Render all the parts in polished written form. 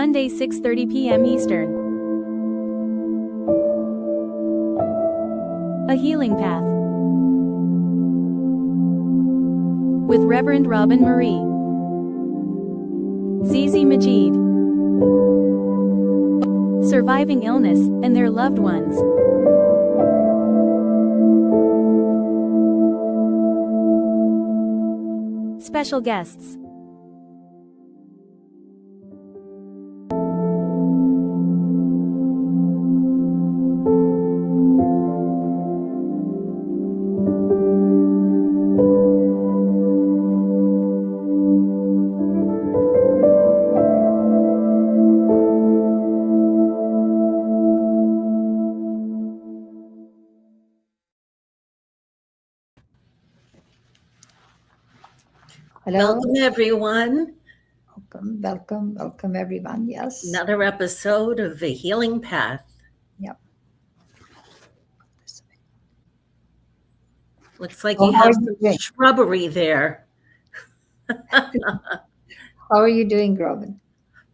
Monday 6:30 p.m. Eastern. A Healing Path with Reverend Robin Marie. Zizi Majid. Surviving illness and their loved ones. Special guests. Hello. Welcome, everyone. Welcome, everyone. Yes. Another episode of The Healing Path. Yep. Looks like you have some shrubbery there. How are you doing, Robin?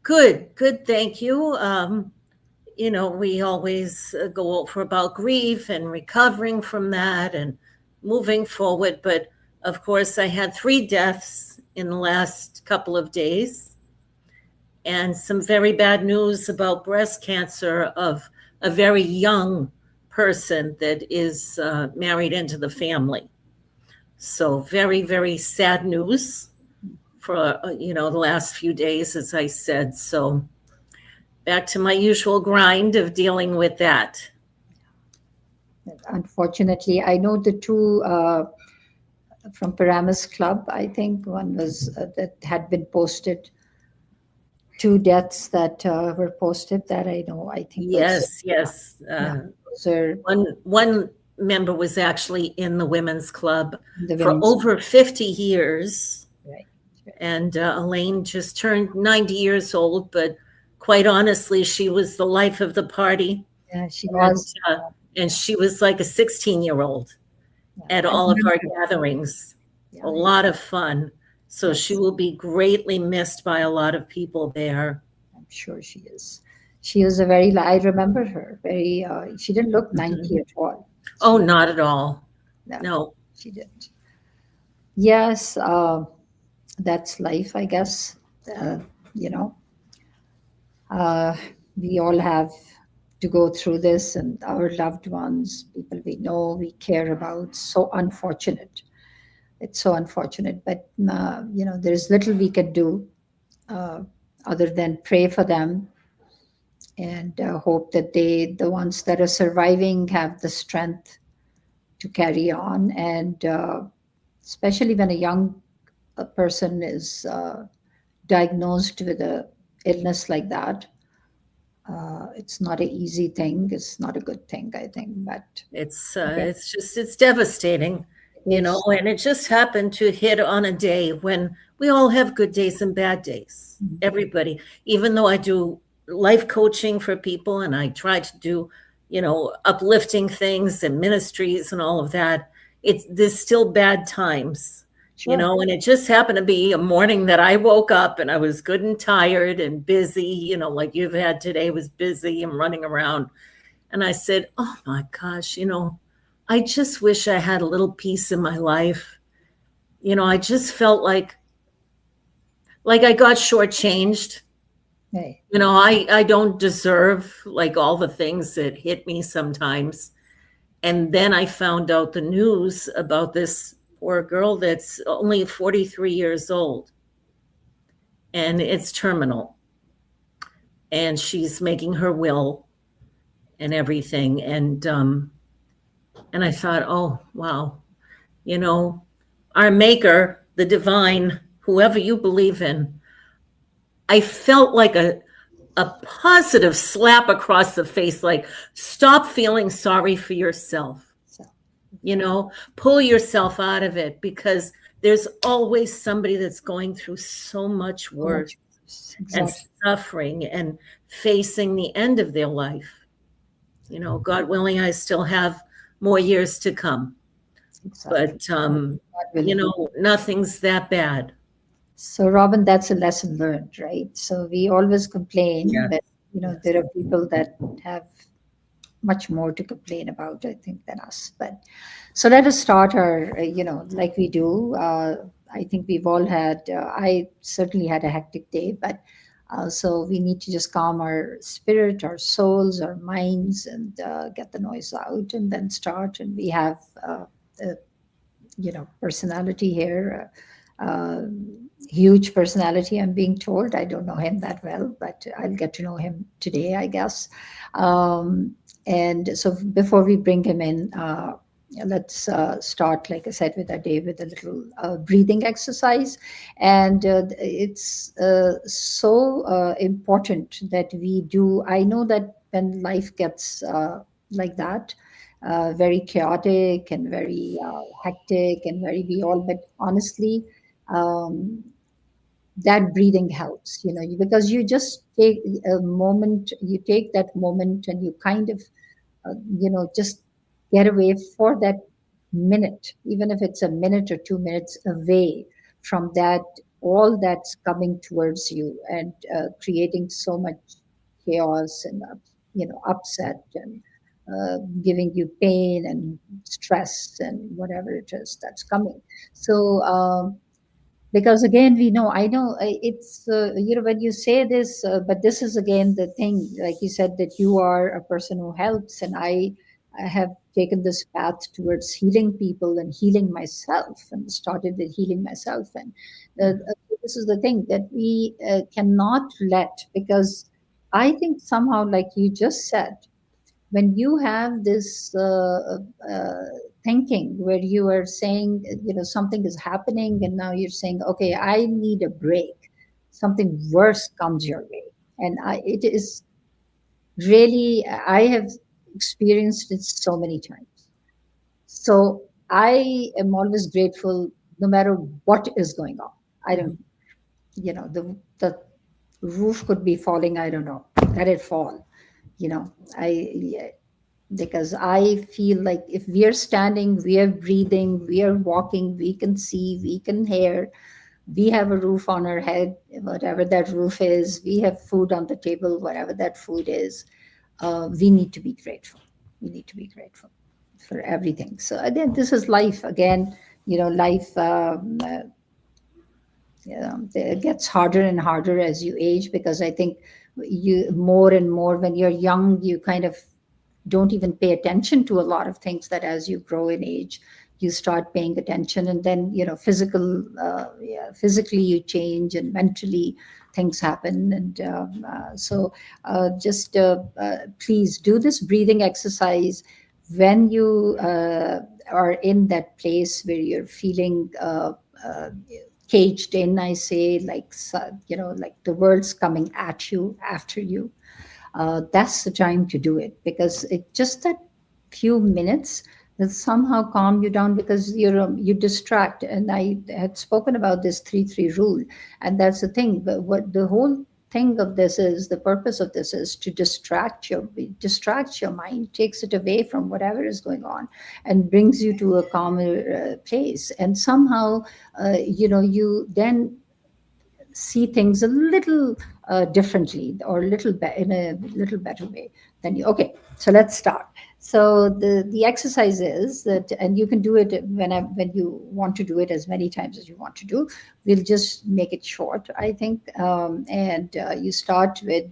Good, thank you. We always go over about grief and recovering from that and moving forward. But of course, I had 3 deaths in the last couple of days and some very bad news about breast cancer of a very young person that is married into the family. So very, very sad news for, the last few days, as I said. So back to my usual grind of dealing with that. Unfortunately, I know the 2 from Paramus Club. I think one was that had been posted. 2 deaths that were posted that I know. I think. Yes. One member was actually in the women's club for over 50 years. Right. And Elaine just turned 90 years old, but quite honestly, she was the life of the party. Yeah, she was. And she was like a 16-year-old at all of our gatherings. Yeah. A lot of fun. So she will be greatly missed by a lot of people there. I'm sure she is. She was I remember her very, she didn't look 90 at all. Not at all. No. She didn't. Yes, that's life, I guess. We all have to go through this, and our loved ones, people we know, we care about. So unfortunate. It's so unfortunate, but there's little we can do other than pray for them and hope that the ones that are surviving have the strength to carry on. And especially when a young person is diagnosed with an illness like that, it's not an easy thing. It's not a good thing, I think. But it's devastating. And it just happened to hit on a day when we all have good days and bad days. Mm-hmm. Everybody, even though I do life coaching for people and I try to do, uplifting things and ministries and all of that, there's still bad times, sure. And it just happened to be a morning that I woke up and I was good and tired and busy, like you've had today, was busy and running around. And I said, oh my gosh, I just wish I had a little peace in my life. I just felt like I got shortchanged. Hey. I don't deserve like all the things that hit me sometimes. And then I found out the news about this poor girl that's only 43 years old. And it's terminal. And she's making her will and everything. And I thought, oh, wow, our maker, the divine, whoever you believe in, I felt like a positive slap across the face, like, stop feeling sorry for yourself, pull yourself out of it, because there's always somebody that's going through so much worse and suffering and facing the end of their life. God willing, I still have more years to come. Exactly. But, nothing's that bad. So, Robin, that's a lesson learned, right? So we always complain, Yes. but Yes. there are people that have much more to complain about, I think, than us. But so let us start our, like we do. I think we've all had. I certainly had a hectic day, but so we need to just calm our spirit, our souls, our minds, and get the noise out, and then start. And we have. A personality here, huge personality, I'm being told. I don't know him that well, but I'll get to know him today, I guess. um, and so before we bring him in, let's start, like I said, with our day with a little breathing exercise. And it's so important that we do. I know that when life gets like that, very chaotic and very hectic and very be all. But honestly, um, that breathing helps, because you just take a moment, you take that moment and you kind of, just get away for that minute, even if it's a minute or 2 minutes away from that, all that's coming towards you and creating so much chaos and, upset and giving you pain and stress and whatever it is that's coming. So, because again, we know, I know, it's when you say this, but this is again the thing, like you said, that you are a person who helps, and I have taken this path towards healing people and healing myself, and started with healing myself. And this is the thing that we cannot let, because I think somehow, like you just said, when you have this uh, thinking where you are saying, something is happening, and now you're saying, okay, I need a break, something worse comes your way. And it is really, I have experienced it so many times. So I am always grateful, no matter what is going on. I don't, Mhm. the roof could be falling, I don't know, let it fall. you know I because I feel like if we are standing, we are breathing, we are walking, we can see, we can hear, we have a roof on our head, whatever that roof is, we have food on the table, whatever that food is, we need to be grateful. We need to be grateful for everything. So again, this is life. Again, life. It gets harder and harder as you age, because I think you more and more, when you're young, you kind of don't even pay attention to a lot of things, that as you grow in age, you start paying attention. And then, physically you change, and mentally things happen. And so just please do this breathing exercise when you are in that place where you're feeling uh, caged in, I say, like, like the world's coming at you, after you. That's the time to do it, because it just that few minutes will somehow calm you down, because you distract. And I had spoken about this 3-3 rule, and that's the thing. But what the whole thing of this is, the purpose of this is to distract your mind, takes it away from whatever is going on, and brings you to a calmer place. And somehow, you then see things a little differently, or a little in a little better way than you. Okay, so let's start. So the exercise is that, and you can do it when you want to do it as many times as you want to do. We'll just make it short, I think. And you start with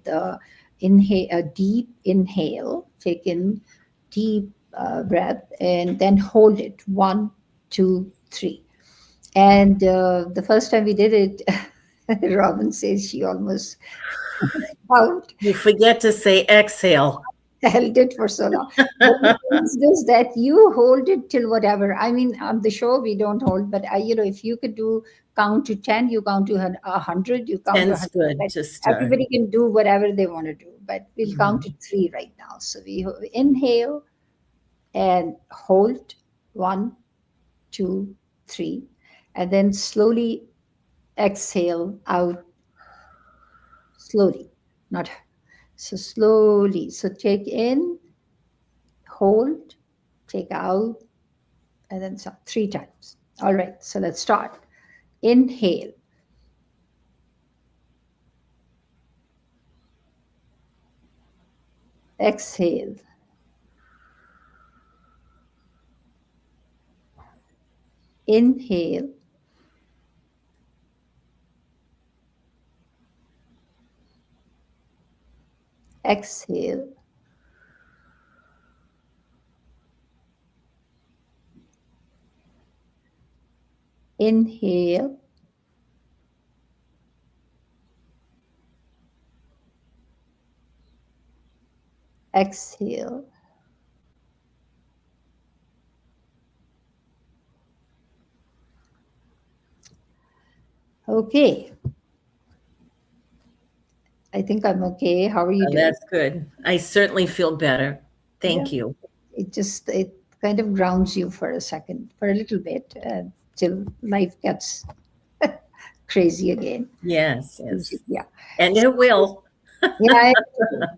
inhale, a deep inhale, take in deep breath, and then hold it, 1, 2, 3. And the first time we did it, Robin says she almost out, You forget to say exhale. held it for so long. But it's just that you hold it till whatever. I mean, on the show we don't hold, but if you could do count to 10, you count to 100, you count to 10's 100. good But to start. everybody can do whatever they want to do. But we'll count to Mhm. 3 right now. So we inhale and hold, 1, 2, 3, and then slowly exhale out, slowly, not so slowly. So take in, hold, take out, and then so 3 times. All right, so let's start. Inhale, Exhale. Inhale. Exhale. Inhale. Exhale. Okay. I think I'm okay. How are you doing? That's good. I certainly feel better. Yeah. Thank you. It kind of grounds you for a second, for a little bit, till life gets crazy again. Yes, yes. Yeah. And it will. Yeah,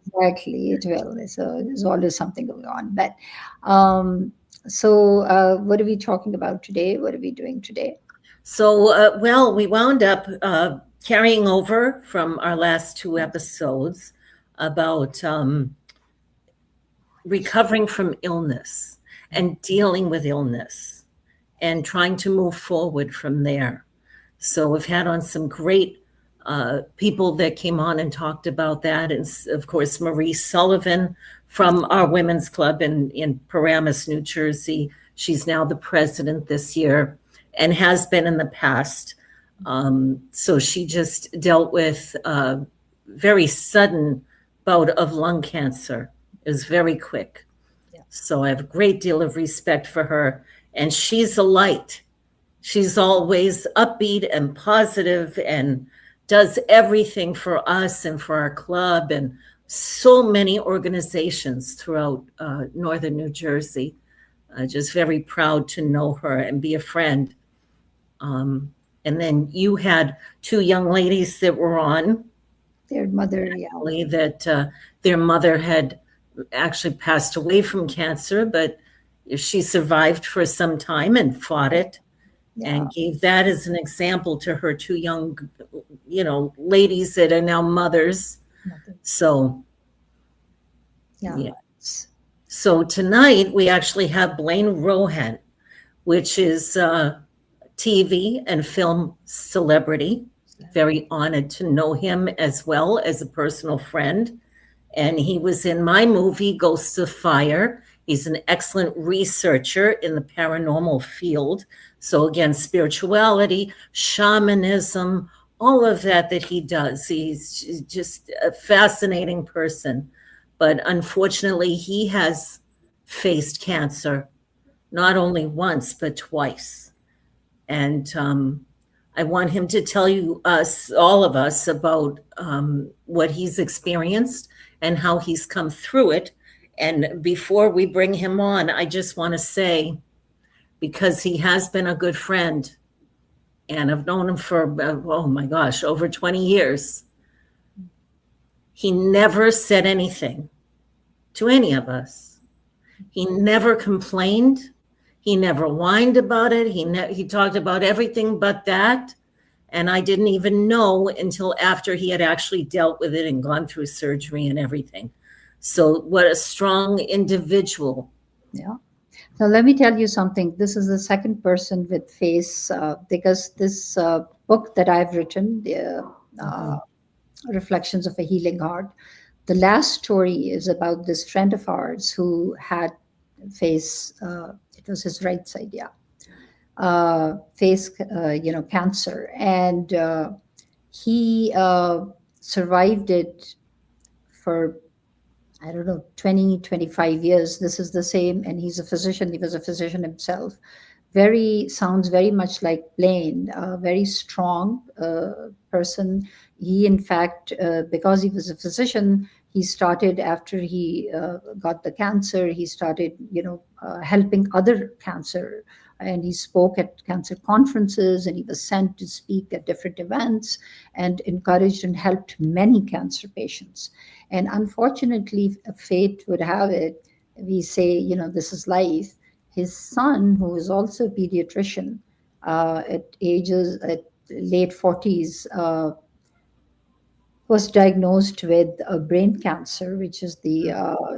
exactly. It will. So there's always something going on. But um, what are we talking about today? What are we doing today? So, well, we wound up carrying over from our last two episodes about recovering from illness and dealing with illness and trying to move forward from there. So we've had on some great people that came on and talked about that. And of course, Marie Sullivan from our women's club in Paramus, New Jersey. She's now the president this year and has been in the past. So she just dealt with a very sudden bout of lung cancer. It was very quick. Yeah. So I have a great deal of respect for her. And she's a light. She's always upbeat and positive and does everything for us and for our club and so many organizations throughout northern New Jersey. Just very proud to know her and be a friend. And then you had two young ladies that were on. Their mother, yeah. That their mother had actually passed away from cancer, but she survived for some time and fought it. Yeah. And gave that as an example to her two young, ladies that are now mothers. So, Yeah. So tonight we actually have Blaine Rohan, which is a TV and film celebrity. Very honored to know him as well as a personal friend. And he was in my movie, Ghosts of Fire. He's an excellent researcher in the paranormal field. So again, spirituality, shamanism, all of that he does. He's just a fascinating person. But unfortunately, he has faced cancer, not only once, but twice. And I want him to tell all of us, about what he's experienced and how he's come through it. And before we bring him on, I just want to say, because he has been a good friend and I've known him for, oh my gosh, over 20 years, he never said anything to any of us. He never complained. He never whined about it. He talked about everything but that. And I didn't even know until after he had actually dealt with it and gone through surgery and everything. So what a strong individual. Yeah. So let me tell you something. This is the second person with face, because this book that I've written, Reflections of a Healing Heart, the last story is about this friend of ours who had face, it was his right side, yeah, face, cancer. And he survived it for, I don't know, 20, 25 years. This is the same. And he's a physician. He was a physician himself. Sounds very much like Blaine, a very strong person. He, in fact, because he was a physician, he started after he got the cancer, he started, helping other cancer. And he spoke at cancer conferences, and he was sent to speak at different events and encouraged and helped many cancer patients. And unfortunately, fate would have it, we say, this is life. His son, who is also a pediatrician, at late 40s, was diagnosed with a brain cancer, which is the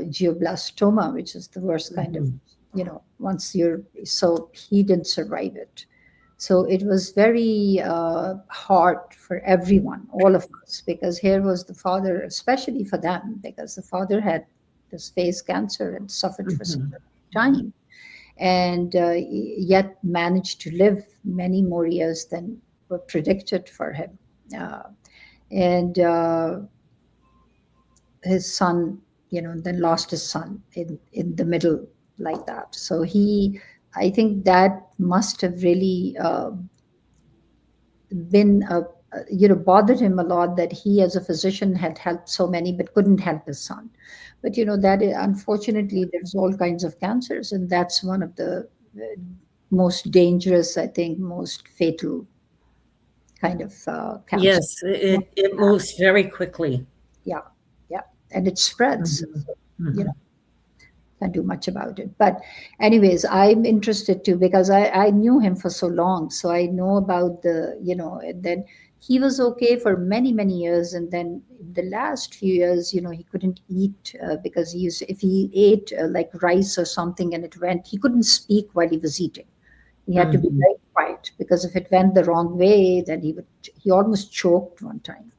glioblastoma, which is the worst kind of, Mhm. once you're, so he didn't survive it. So it was very hard for everyone, all of us, because here was the father, especially for them, because the father had this face cancer and suffered for such Mhm. a long time, and yet managed to live many more years than were predicted for him. Uh, and his son, then lost his son in the middle like that. So I think that must have really been bothered him a lot, that he as a physician had helped so many but couldn't help his son. But unfortunately, there's all kinds of cancers, and that's one of the most dangerous, I think, most fatal kind of cancer. Yes, it moves very quickly. Yeah, yeah, and it spreads. Mhm. So, you know Mhm. can't do much about it. But anyways, I'm interested too, because I knew him for so long. So I know about and then he was okay for many, many years. And then the last few years, he couldn't eat because if he ate like rice or something and it went, he couldn't speak while he was eating. He had to be Mhm. very quiet, because if it went the wrong way, then he almost choked one time.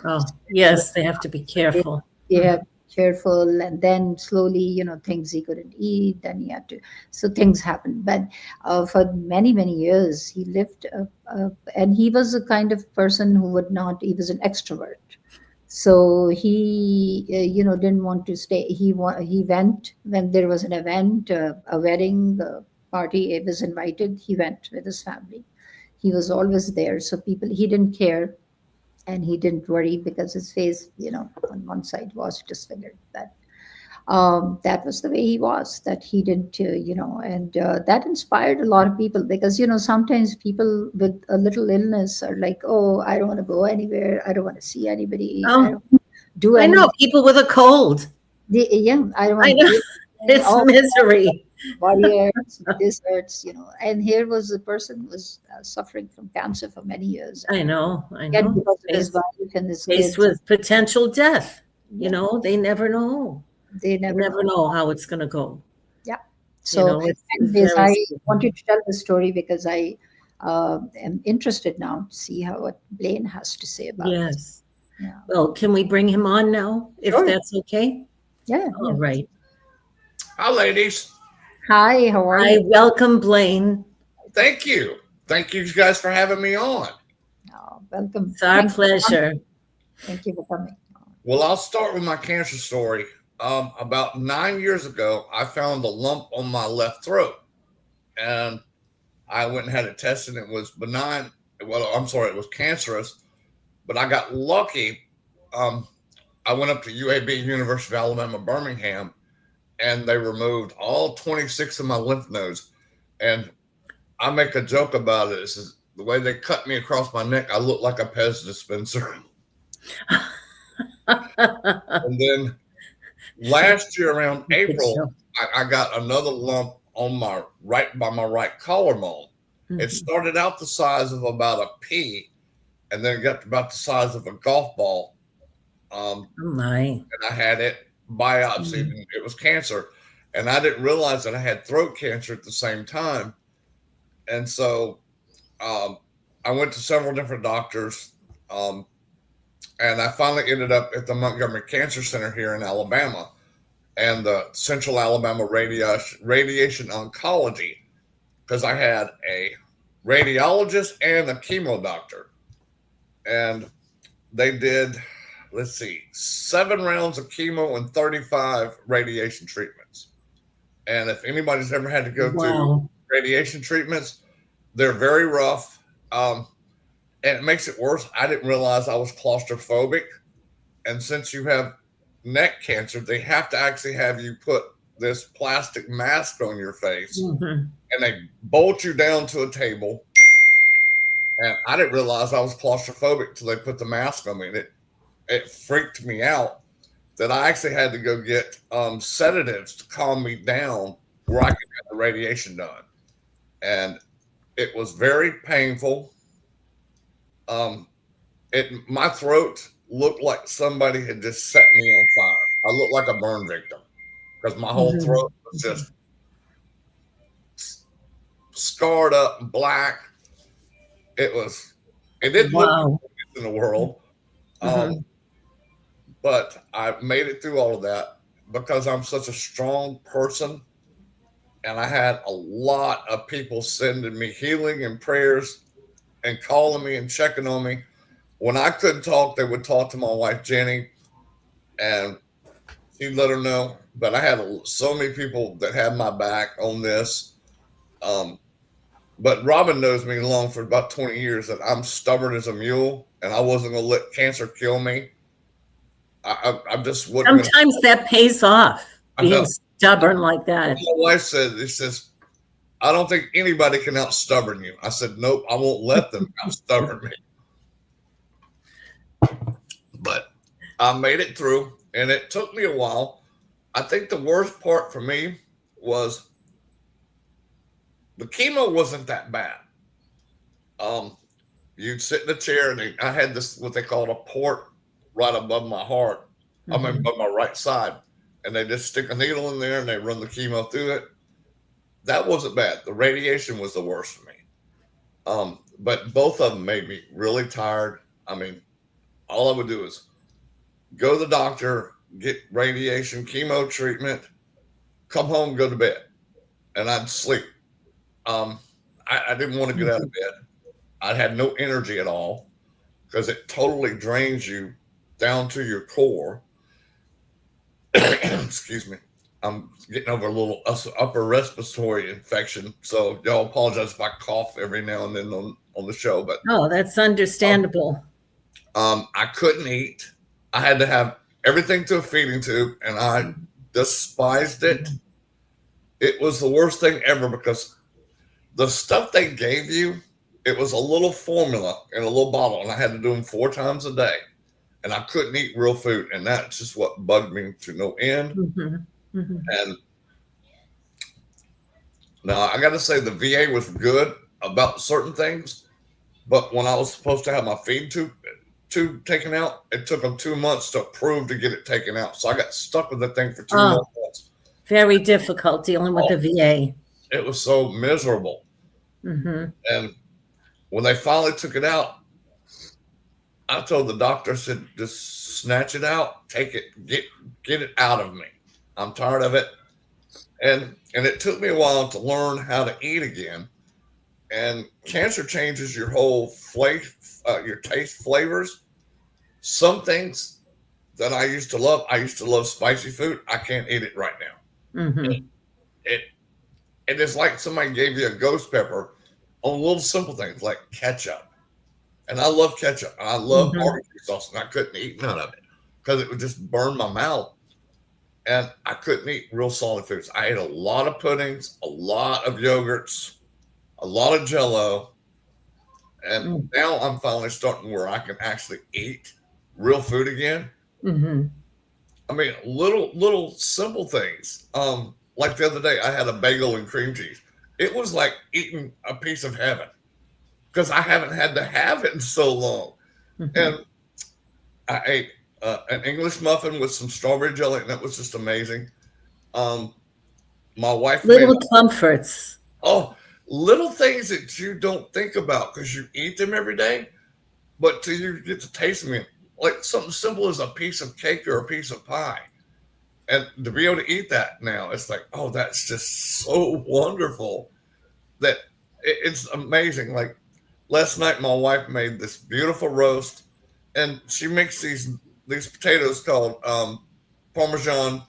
Oh, yes, they have to be they, careful. they Mhm. have careful, and then slowly, things he couldn't eat, then he had to, so things happened. But for many, many years he lived, and he was a kind of person who would not, he was an extrovert. So he didn't want to stay. He went when there was an event, a wedding party, he was invited, he went with his family. He was always there, so people, he didn't care, and he didn't worry, because his face, on one side was disfigured. But that was the way he was. That he didn't, and that inspired a lot of people, because sometimes people with a little illness are like, oh, I don't want to go anywhere. I don't want to see anybody. I Oh, don't do I know anything. people with a cold. Yeah, I don't I want to know do anything. it's Oh, misery. body hurts, this hurts. And here was a person who was suffering from cancer for many years, and I know, I yet know. because of his Faced, wife and his faced kids, with potential death. yeah, They never know. they They never never know. know how it's going to go. Yeah. So, It's anyways, very I scary. wanted to tell the story because I am interested now to see what Blaine has to say about this. Yes. Yeah. Well, can we bring him on now, if Sure. that's okay? Yeah. All Yeah. right. Hi, ladies. Hi. How are I you? welcome Blaine. Thank you. Thank you guys for having me on. Welcome. It's our Thank you. pleasure. Thank you for coming. Well, I'll start with my cancer story. About 9 years ago, I found a lump on my left throat, and I went and had it tested. It was benign. Well, I'm sorry, it was cancerous, but I got lucky. Um, I went up to UAB, University of Alabama, Birmingham, and they removed all 26 of my lymph nodes. And I make a joke about it. This is the way they cut me across my neck. I look like a Pez dispenser. And then last year around Good April, show. I got another lump on my right by my right collarbone. It Mhm. started out the size of about a pea, and then it got to about the size of a golf ball. Oh my. And I had it biopsied, Mhm. and it was cancer. And I didn't realize that I had throat cancer at the same time. And so um, I went to several different doctors. Um, and I finally ended up at the Montgomery Cancer Center here in Alabama and the Central Alabama Radiation Oncology, because I had a radiologist and a chemo doctor. And they did, let's see, 7 rounds of chemo and 35 radiation treatments. And if anybody's ever had to go through Wow. radiation treatments, they're very rough. And it makes it worse. I didn't realize I was claustrophobic. And since you have neck cancer, they have to actually have you put this plastic mask on your face, Mhm. and they bolt you down to a table. And I didn't realize I was claustrophobic till they put the mask on me. And it freaked me out that I actually had to go get sedatives to calm me down where I could get the radiation done. And it was very painful. Um, my throat looked like somebody had just set me on fire. I looked like a burn victim because my whole throat was just scarred up and black. It didn't look Wow. in the world. But I made it through all of that because I'm such a strong person. And I had a lot of people sending me healing and prayers and calling me and checking on me. When I couldn't talk, they would talk to my wife, Jenny, and she'd let her know. But I had so many people that had my back on this. But Robin knows me long for about 20 years that I'm stubborn as a mule and I wasn't going to let cancer kill me. I just wouldn't. Sometimes that pays off, being stubborn like that. My wife said, "He says, I don't think anybody can out stubborn you." I said, "Nope, I won't let them out stubborn me." But I made it through, and it took me a while. I think the worst part for me was the chemo wasn't that bad. You'd sit in a chair, and I had this what they called a port right above my heart. I mean, above my right side, and they just stick a needle in there and they run the chemo through it. That wasn't bad. The radiation was the worst for me. But both of them made me really tired. I mean, all I would do is go to the doctor, get radiation, chemo treatment, come home, go to bed, and I'd sleep. I didn't want to get out of bed. I had no energy at all because it totally drains you down to your core. Excuse me. I'm getting over a little upper respiratory infection, so y'all apologize if I cough every now and then on the show. But that's understandable. I couldn't eat. I had to have everything through a feeding tube, and I despised it. It was the worst thing ever because the stuff they gave you, it was a little formula in a little bottle, and I had to do them 4 times a day. And I couldn't eat real food, and that's just what bugged me to no end. And now I got to say the VA was good about certain things, but when I was supposed to have my feed tube taken out, it took them 2 months to approve to get it taken out. So I got stuck with the thing for 2 months. Very difficult dealing with the VA. It was so miserable. And when they finally took it out, I told the doctor, I said, just snatch it out, take it, get it out of me. I'm tired of it. And it took me a while to learn how to eat again. And cancer changes your whole your taste flavors. Some things that I used to love spicy food. I can't eat it right now. It is like somebody gave you a ghost pepper on little simple things like ketchup. And I love ketchup. And I love barbecue sauce, and I couldn't eat none of it because it would just burn my mouth. And I couldn't eat real solid foods. I ate a lot of puddings, a lot of yogurts, a lot of Jell-O. And now I'm finally starting where I can actually eat real food again. I mean, little simple things. Like the other day, I had a bagel and cream cheese. It was like eating a piece of heaven because I haven't had to have it in so long. And I ate an English muffin with some strawberry jelly, and that was just amazing. My wife little comforts. Little things that you don't think about because you eat them every day, but till you get to taste them, like something simple as a piece of cake or a piece of pie. And to be able to eat that now, it's like, oh, that's just so wonderful that it's amazing. Like last night, my wife made this beautiful roast, and she makes these potatoes called Parmesan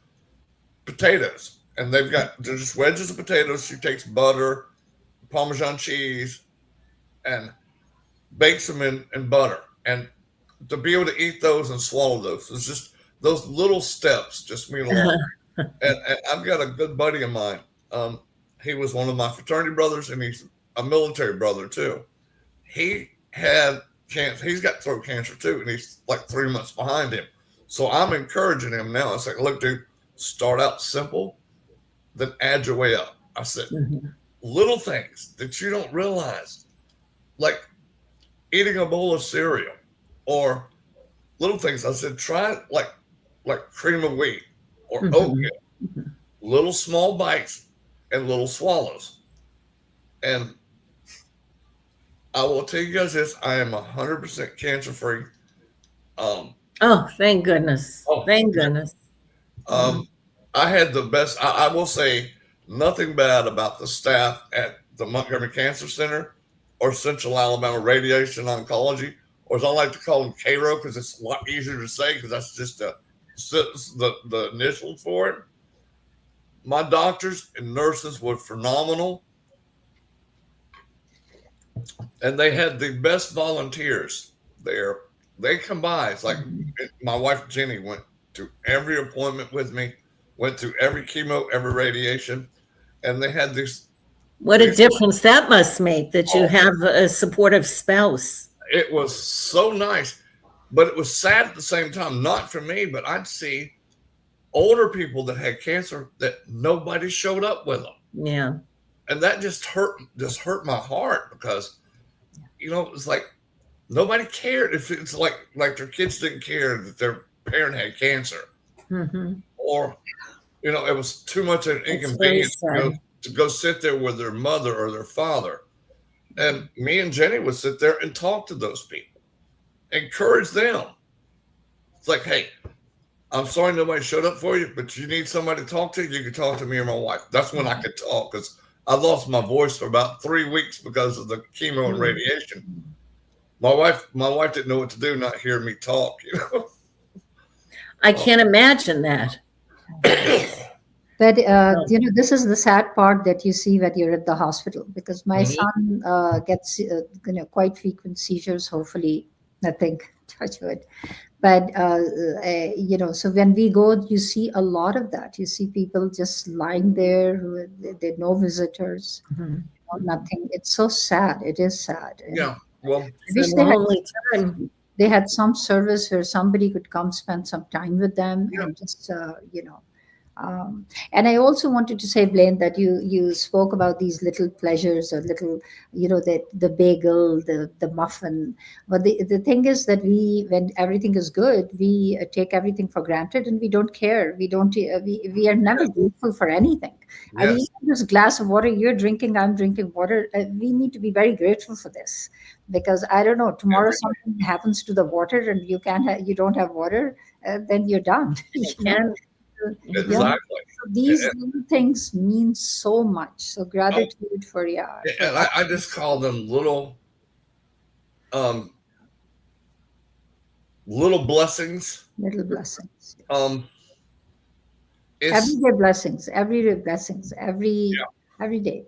potatoes. And they're just wedges of potatoes. She takes butter, Parmesan cheese, and bakes them in butter. And to be able to eat those and swallow those, it's just those little steps just mean a lot. And I've got a good buddy of mine. He was one of my fraternity brothers, and he's a military brother too. He had cancer. He's got throat cancer too, and he's like 3 months behind him. So I'm encouraging him now. It's like, look, dude, start out simple, then add your way up. I said, little things that you don't realize, like eating a bowl of cereal or little things. I said, try it like cream of wheat or Mhm. oatmeal, Mhm. little small bites and little swallows. And I will tell you guys this: I am 100% cancer free. Um, Oh, thank goodness. oh, Thank goodness. um, I had the best. I will say nothing bad about the staff at the Montgomery Cancer Center or Central Alabama Radiation Oncology, or as I like to call them, CARO, because it's a lot easier to say because that's just the initials for it. My doctors and nurses were phenomenal, and they had the best volunteers there. They come by. It's like my wife Jenny went to every appointment with me, went through every chemo, every radiation, and they had this. What a difference that must make that you Oh, have a supportive spouse. it was so nice, but it was sad at the same time. Not for me, but I'd see older people that had cancer that nobody showed up with them, Yeah. and that just hurt my heart because it's like nobody cared. If it's like their kids didn't care that their parent had cancer, Hmm. or it was too much of an It's very inconvenience sad. to go sit there with their mother or their father. And me and Jenny would sit there and talk to those people, encourage them. It's like, hey, I'm sorry nobody showed up for you, but you need somebody to talk to. You can talk to me or my wife. That's when I could talk because I lost my voice for about 3 weeks because of the chemo and radiation. My wife didn't know what to do, not hear me talk. I can't imagine that. But this is the sad part that you see when you're at the hospital, because my Mhm. son gets quite frequent seizures. Hopefully, nothing, touch wood. But so when we go, you see a lot of that. You see people just lying there. There are no visitors, Mhm. nothing. It's so sad. It is sad. And Yeah. Well, I It's wish a lonely time. they had some service where somebody could come spend some time with them Yeah. and just and I also wanted to say, Blaine, that you spoke about these little pleasures or little, the bagel, the muffin. But the thing is that when everything is good, we take everything for granted and we don't care. We don't. We are never grateful for anything. I mean, yes. even this glass of water you're drinking, I'm drinking water. We need to be very grateful for this, because I don't know, tomorrow Every day. something happens to the water and you don't have water, then you're done. It can. Yeah. Exactly. So these And, little things mean so much. So gratitude for and I just call them um, little blessings. little blessings. Um, it's Everyday blessings, everyday blessings, every day.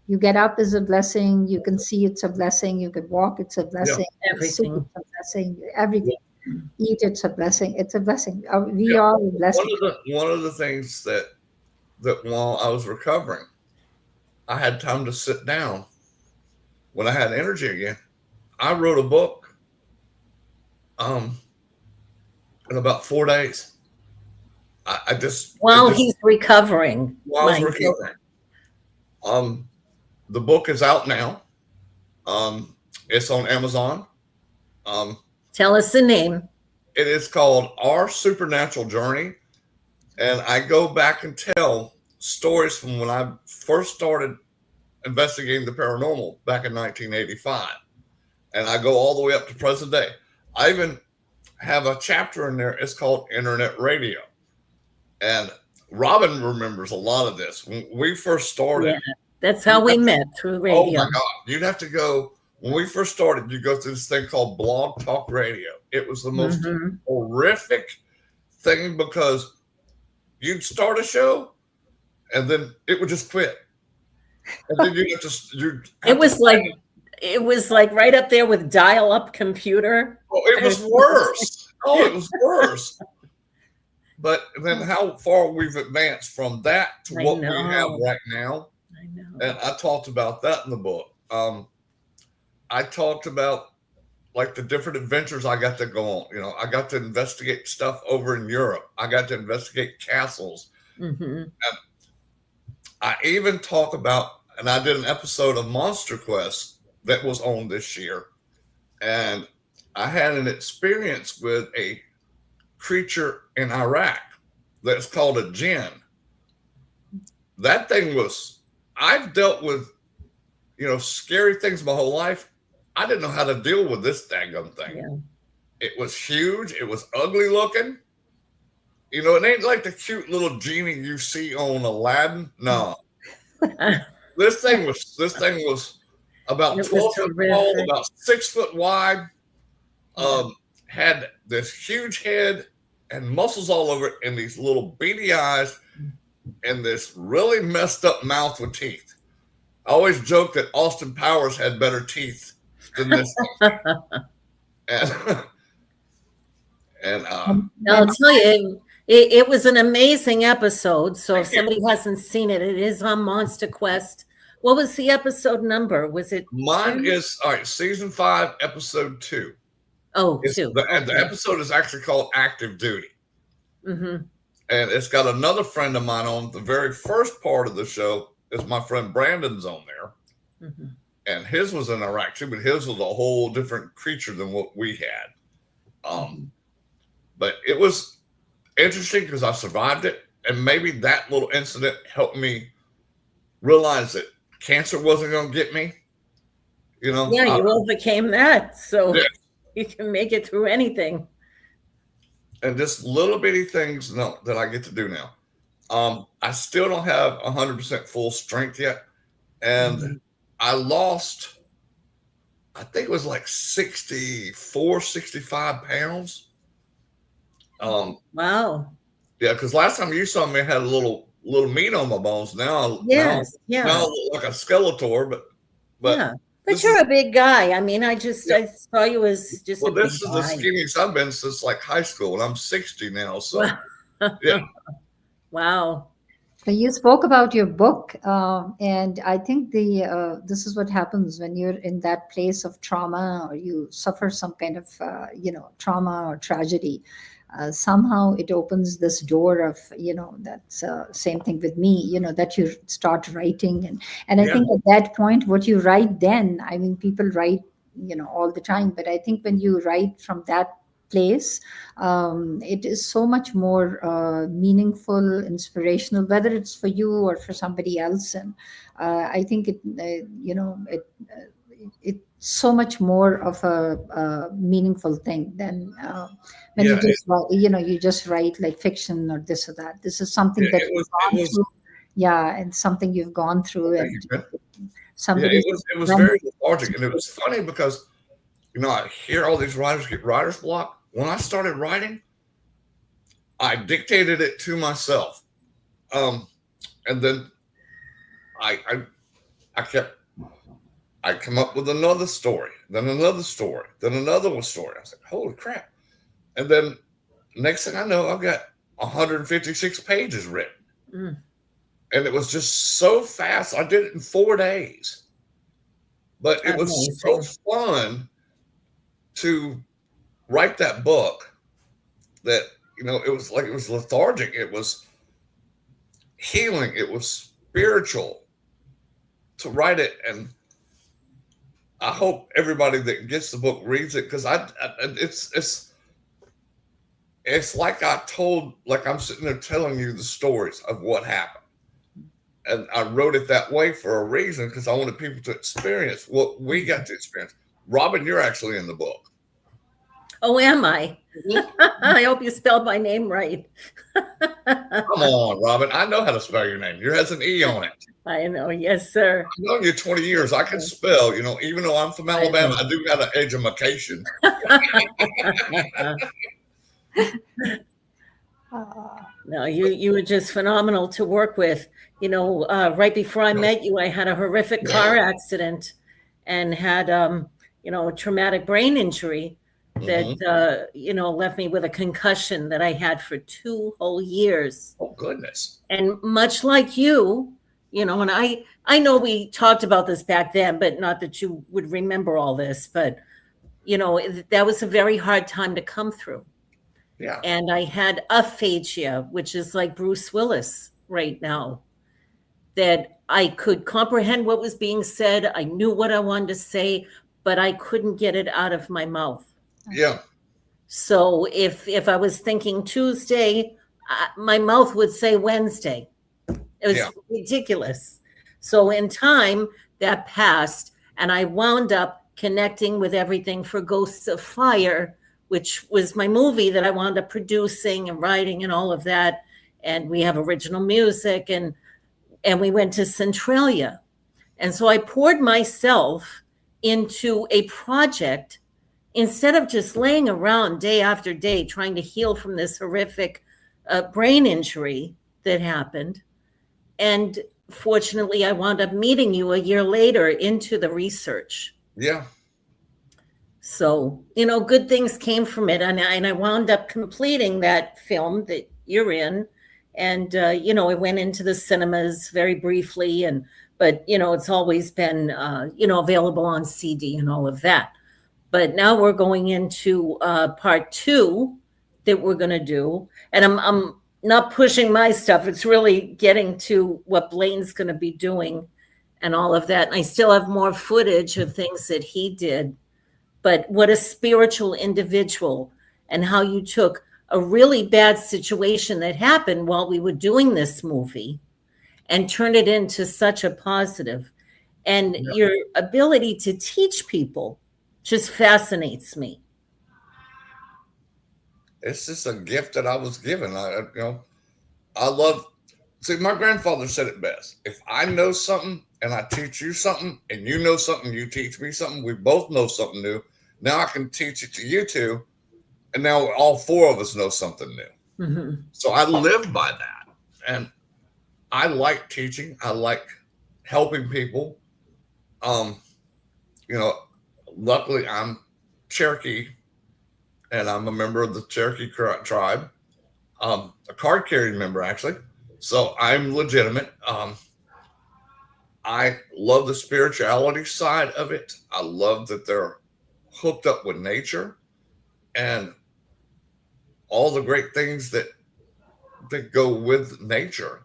You get up is a blessing. You can see it's a blessing. You can walk, it's a blessing. Sit, Everything. it's a blessing. Everything. Eat, it's a blessing. It's a blessing. We yeah. are a blessing. One of the things that while I was recovering, I had time to sit down. When I had energy again, I wrote a book um, in about 4 days. I just While he's recovering. while I was My recovering. The book is out now. It's on Amazon. Um, Tell us the name. it is called Our Supernatural Journey, and I go back and tell stories from when I first started investigating the paranormal back in 1985, and I go all the way up to present day. I even have a chapter in there. It's called Internet Radio, and Robin remembers a lot of this. When we first started, Yeah. That's how we met, through oh radio. my God, you'd have to go. When we first started, you go through this thing called Blog Talk Radio. It was the most Mhm. horrific thing because you'd start a show and then it would just quit. And then It was like right up there with dial-up computer. it was worse. Oh, it was worse. But then how far we've advanced from that to I what we have know. right now. I know. And I talked about that in the book. I talked about like the different adventures I got to go on. I got to investigate stuff over in Europe. I got to investigate castles. Mhm. I even talk about, and I did an episode of Monster Quest that was on this year. And I had an experience with a creature in Iraq that's called a jinn. That thing was, I've dealt with, scary things my whole life. I didn't know how to deal with this daggum thing. Yeah. It was huge. It was ugly looking. It ain't like the cute little genie you see on Aladdin. No. This thing was about 12 foot tall, about 6 foot wide. Had this huge head and muscles all over it, and these little beady eyes, and this really messed up mouth with teeth. I always joke that Austin Powers had better teeth than this thing. and I'll tell you, it was an amazing episode. So if somebody hasn't seen it, it is on Monster Quest. What was the episode number? Was it? Mine 10? is, all right, season 5, episode 2. Oh, It's 2. The episode is actually called Active Duty. Mm-hmm. And it's got another friend of mine on. The very first part of the show is my friend Brandon's on there. Mm-hmm. And his was in Iraq too, but his was a whole different creature than what we had. But it was interesting because I survived it. And maybe that little incident helped me realize that cancer wasn't going to get me. Yeah, you overcame that. So you can make it through anything. And just little bitty things that I get to do now. I still don't have 100% full strength yet. And I lost, I think it was like 64, 65 pounds. Wow. Yeah, because last time you saw me, I had a little meat on my bones. Now, yeah. Now I look like a Skeletor, but yeah. But you're a big guy. I mean, I saw you as just a big guy. This is the skinniest I've been since like high school, and I'm 60 now. So, yeah. Wow. So you spoke about your book, and I think this is what happens when you're in that place of trauma, or you suffer some kind of trauma or tragedy. Somehow it opens this door of that's same thing with me, that you start writing, and I think at that point what you write then, I mean, people write all the time, but I think when you write from that place, it is so much more meaningful, inspirational, whether it's for you or for somebody else. And I think it's so much more of a meaningful thing than when you just write like fiction or this or that. This is something that you've gone through. Yeah, and something you've gone through. And somebody it was very lethargic, and it was funny because I hear all these writers get writer's block. When I started writing, I dictated it to myself, and then I come up with another story, then another story, then another story. I was like, holy crap. And then next thing I know, I've got 156 pages written. And it was just so fast. I did it in 4 days. But it was so fun to write that book that, it was like, it was lethargic. It was healing. It was spiritual to write it. And I hope everybody that gets the book reads it, because it's like I'm sitting there telling you the stories of what happened. And I wrote it that way for a reason, because I wanted people to experience what we got to experience. Robin, you're actually in the book. Oh, am I? I hope you spelled my name right. Come on, Robin. I know how to spell your name. Yours has an E on it. I know. Yes, sir. I've known you 20 years. I can spell, even though I'm from Alabama, I do got an education. No, you were just phenomenal to work with. Right before I met you, I had a horrific car accident and had, a traumatic brain injury that, left me with a concussion that I had for 2 whole years. Oh, goodness. And much like you, and I know we talked about this back then, but not that you would remember all this, but, that was a very hard time to come through. Yeah. And I had aphasia, which is like Bruce Willis right now, that I could comprehend what was being said. I knew what I wanted to say, but I couldn't get it out of my mouth. Yeah. So if I was thinking Tuesday, my mouth would say Wednesday. It was Yeah. ridiculous. So in time that passed, and I wound up connecting with everything for Ghosts of Fire, which was my movie that I wound up producing and writing and all of that. And we have original music, and we went to Centralia. And so I poured myself into a project instead of just laying around day after day trying to heal from this horrific brain injury that happened. And fortunately, I wound up meeting you a year later into the research. Yeah. So, good things came from it. And I wound up completing that film that you're in. And, it went into the cinemas very briefly. But it's always been, available on CD and all of that. But now we're going into part 2 that we're going to do. And I'm not pushing my stuff. It's really getting to what Blaine's going to be doing and all of that. And I still have more footage of things that he did. But what a spiritual individual, and how you took a really bad situation that happened while we were doing this movie and turned it into such a positive. And your ability to teach people just fascinates me. It's just a gift that I was given. I love. See, my grandfather said it best. If I know something and I teach you something, and you know something, you teach me something, we both know something new. Now I can teach it to you two, and now all 4 of us know something new. Mm-hmm. So I live by that, and I like teaching. I like helping people. Luckily I'm Cherokee, and I'm a member of the Cherokee tribe, a card carrying member actually. So I'm legitimate. I love the spirituality side of it. I love that they're hooked up with nature and all the great things that go with nature,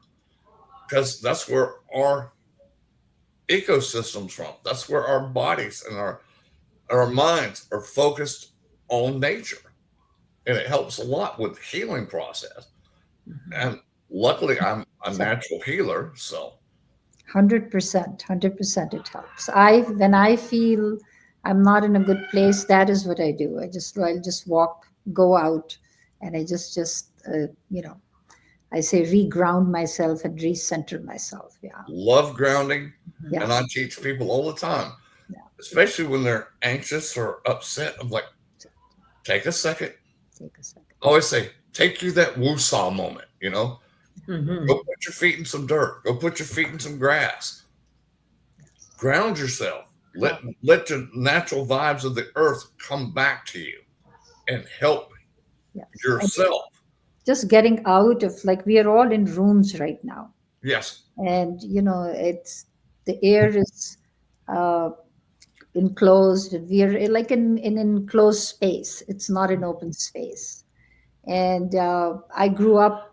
because that's where our ecosystem's from. That's where our bodies and our minds are focused on nature, and it helps a lot with the healing process. Mm-hmm. And luckily I'm a natural healer, so 100% it helps. When I feel I'm not in a good place, that is what I do. I'll just walk, go out, and I just I say reground myself and recenter myself. Yeah. Love grounding. Yeah. And I teach people all the time, especially when they're anxious or upset. I'm like, take a second. I always say, take you that woosah moment, Mm-hmm. Go put your feet in some dirt. Go put your feet in some grass. Ground yourself. Let the natural vibes of the earth come back to you and help yourself. Just getting out of, like, we are all in rooms right now. Yes. And, it's the air is enclosed. We are like in enclosed space. It's not an open space. And I grew up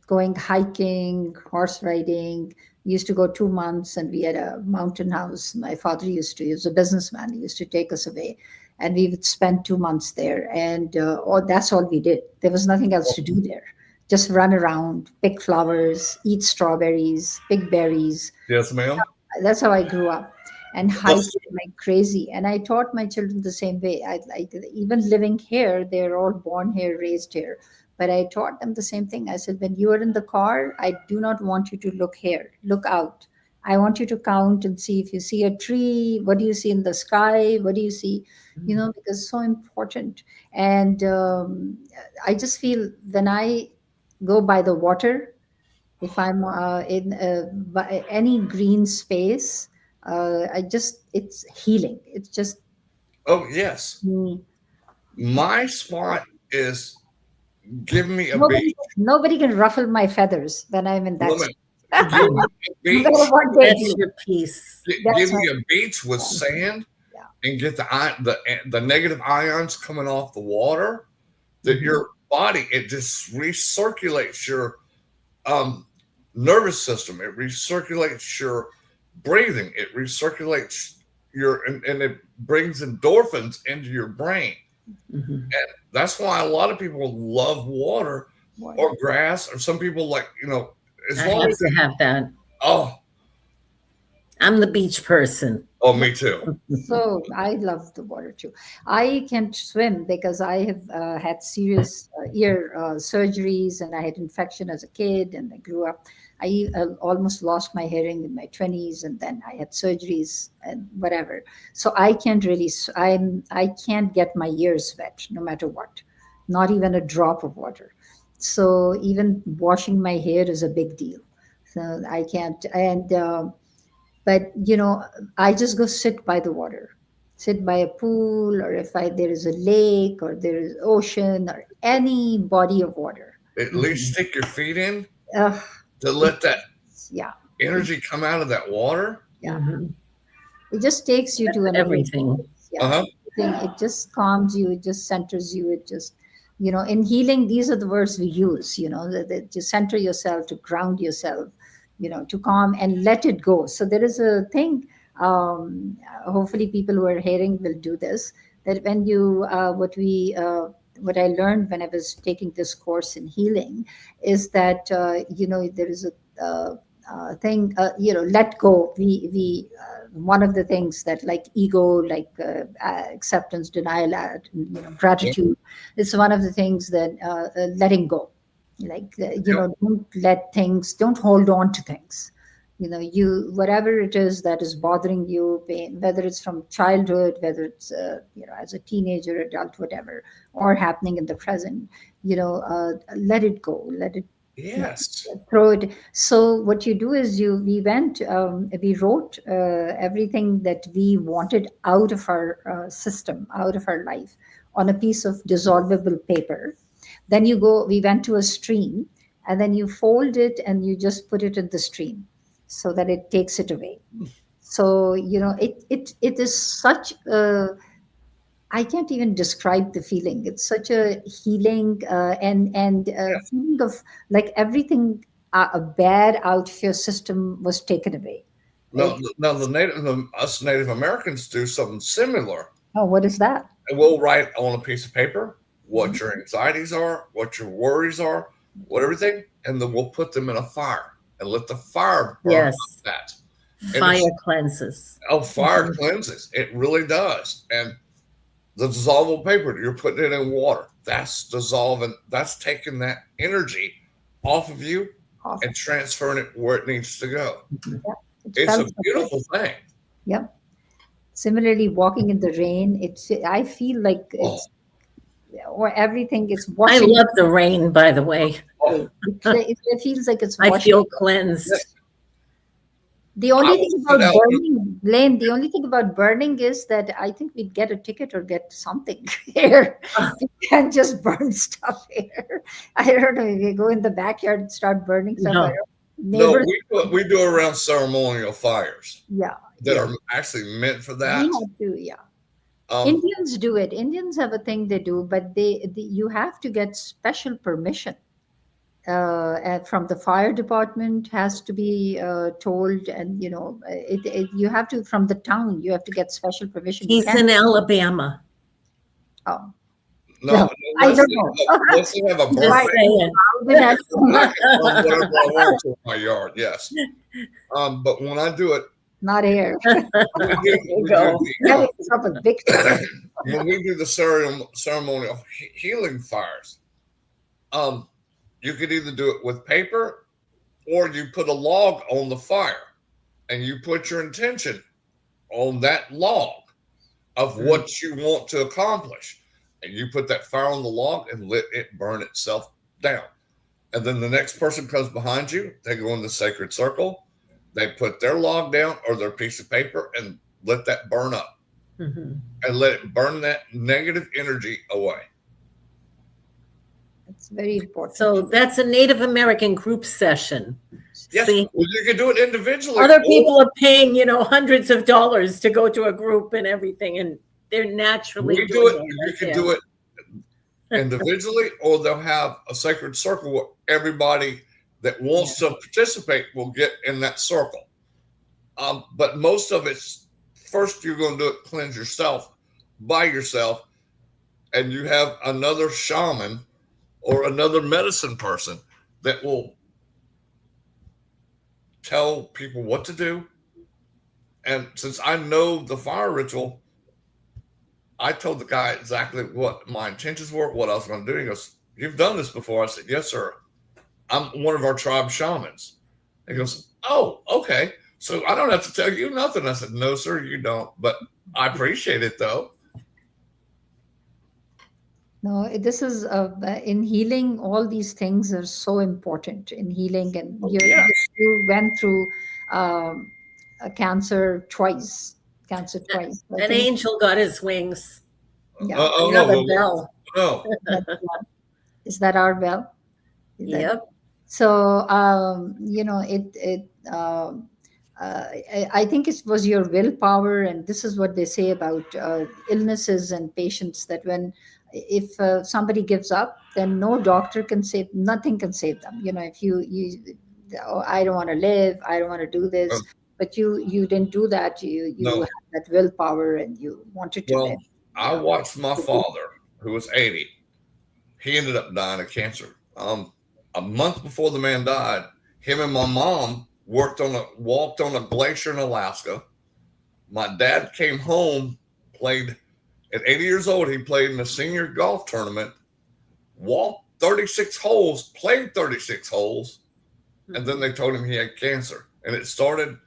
going hiking, horse riding. We used to go 2 months, and we had a mountain house. My father he was a businessman. He used to take us away, and we would spend 2 months there. And that's all we did. There was nothing else to do there. Just run around, pick flowers, eat strawberries, pick berries. Yes, ma'am. That's how I grew up, and hike like crazy. And I taught my children the same way. Even living here, they're all born here, raised here. But I taught them the same thing. I said, when you are in the car, I do not want you to look here, look out. I want you to count and see if you see a tree, what do you see in the sky? What do you see? Because it's so important. And I just feel when I go by the water, if I'm in any green space, it's healing. It's just. Oh, yes. My spot is, give me a beach. Nobody can ruffle my feathers when I'm in that. Give me a beach. That's your piece. Give me a beach with sand, and get the negative ions coming off the water. That your body, it just recirculates your nervous system. It recirculates your breathing. It recirculates and it brings endorphins into your brain. Mhm. And that's why a lot of people love water or grass, or some people like, as I long have as to have that. oh I'm the beach person. me too. So I love the water too. I can't swim because I have had serious ear surgeries, and I had infection as a kid, and I grew up. I almost lost my hearing in my 20s, and then I had surgeries and whatever. So I can't really. I can't get my ears wet no matter what, not even a drop of water. So even washing my hair is a big deal. So I can't. And but I just go sit by the water, sit by a pool, or if there is a lake or there is ocean or any body of water. At least stick your feet in uh, to let that yeah, energy come out of that water. yeah, Mhm. it just takes you to another Everything. place. Yeah, Uh-huh. it just calms you, it just centers you, it just in healing, these are the words we use, that to center yourself, to ground yourself, to calm and let it go. So there is a thing, hopefully people who are hearing will do this, that when you what I learned when I was taking this course in healing is that there is a thing, let go. We one of the things that, like ego, like acceptance, denial, gratitude, it's one of the things that letting go, like don't hold on to things. You, whatever it is that is bothering you, whether it's from childhood, whether it's as a teenager, adult, whatever, or happening in the present, let it go, let it, Yes. throw it. So what you do is we wrote everything that we wanted out of our system, out of our life, on a piece of dissolvable paper. Then we went to a stream, and then you fold it and you just put it in the stream so that it takes it away. So it is such a, I can't even describe the feeling. It's such a healing and feeling of like everything bad out of your system was taken away. Now, us Native Americans do something similar. Oh, what is that? And we'll write on a piece of paper what Mhm. your anxieties are, what your worries are, what everything, and then we'll put them in a fire and let the fire burn Yes. up that. Fire cleanses. Fire cleanses. It really does. And the dissolvable paper, you're putting it in water. That's dissolving. That's taking that energy off of you Awesome. and transferring it where it needs to go. It It's felt a beautiful thing. Yep. Similarly, walking in the rain, I feel like it's or everything is I washing. love the rain, by the way. It feels like it's I washing. feel cleansed. The only I thing will sit about out. burning, Blaine, the only thing about burning is that I think we'd get a ticket or get something here. We can't just burn stuff here. I don't know. If you go in the backyard and start burning stuff. No. No, Neighbors, we do around ceremonial fires yeah. that are actually meant for that. We have to, yeah. Um, Indians do it. Indians have a thing they do, but you have to get special permission from the fire department. Has to be told, and you have to, from the town, you have to get special permission. You He's can't. in Alabama. Oh, no, I don't unless they have a Just birthday, saying. I can run whatever I want to in my yard. Yes. But when I do it, not here. That is up a big time. when we do the ceremonial healing fires, you could either do it with paper or you put a log on the fire and you put your intention on that log of what you want to accomplish. And you put that fire on the log and let it burn itself down. And then the next person comes behind you, they go in the sacred circle, they put their log down or their piece of paper and let that burn up. Mhm. And let it burn that negative energy away. It's very important. So that's a Native American group session. Yes, See, well, you can do it individually. other people are paying, hundreds of dollars to go to a group and everything, and they're naturally We do doing it. You right can there. do it individually, or they'll have a sacred circle where everybody that wants to participate will get in that circle. But most of it's first you're going to do it, cleanse yourself by yourself, and you have another shaman or another medicine person that will tell people what to do. And since I know the fire ritual, I told the guy exactly what my intentions were, what I was going to do. He goes, "You've done this before?" I said, "Yes, sir. I'm one of our tribe shamans." He goes, "Oh, okay. So I don't have to tell you nothing." I said, "No, sir, you don't. But I appreciate it, though." No, this is in healing. All these things are so important in healing, and Yeah. you went through a cancer twice. Cancer twice. I An think. angel got his wings. Yeah. Oh, Another no. bell. No. Is that our bell? Is that- Yep. So I think it was your willpower, and this is what they say about illnesses and patients, that if somebody gives up, then no doctor can save, nothing can save them. If you oh, I don't want to live, I don't want to do this, but you didn't do that. You No. had that willpower, and you wanted to live. Well, I watched my father, who was 80. He ended up dying of cancer. A month before the man died, him and my mom walked on a glacier in Alaska. My dad came home, played at 80 years old. He played in a senior golf tournament, walked 36 holes, played 36 holes, and then they told him he had cancer. And it started,